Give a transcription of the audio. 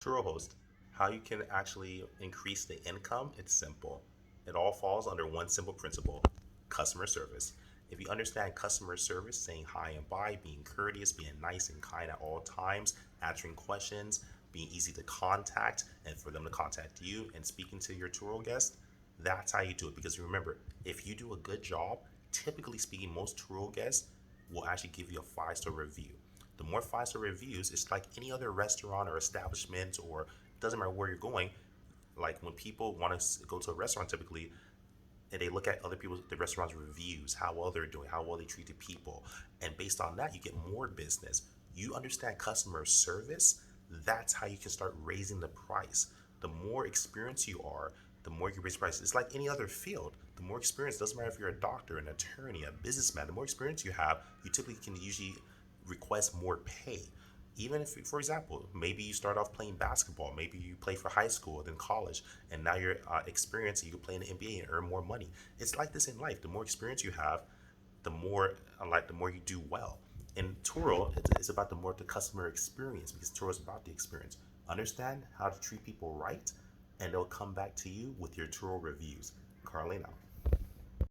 Turo host, how you can actually increase the income, it's simple. It all falls under one simple principle: customer service. If you understand customer service, saying hi and bye, being courteous, being nice and kind at all times, answering questions, being easy to contact, and for them to contact you, and speaking to your Turo guests, that's how you do it. Because remember, if you do a good job, typically speaking, most Turo guests will actually give you a 5-star review. The more 5-star reviews, it's like any other restaurant or establishment, or it doesn't matter where you're going. Like when people want to go to a restaurant, typically, and they look at other people's the restaurant's reviews, how well they're doing, how well they treat the people, and based on that, you get more business. You understand customer service. That's how you can start raising the price. The more experience you are, the more you raise prices. It's like any other field. The more experience, doesn't matter if you're a doctor, an attorney, a businessman. The more experience you have, you typically can usually request more pay. Even if, for example, maybe you start off playing basketball, maybe you play for high school, then college, and now you're experienced, you can play in the NBA and earn more money. It's like this in life. The more experience you have, the more the more you do well. In Turo, it's about the customer experience, because Turo is about the experience. Understand how to treat people right, and they'll come back to you with your Turo reviews. Carlene out.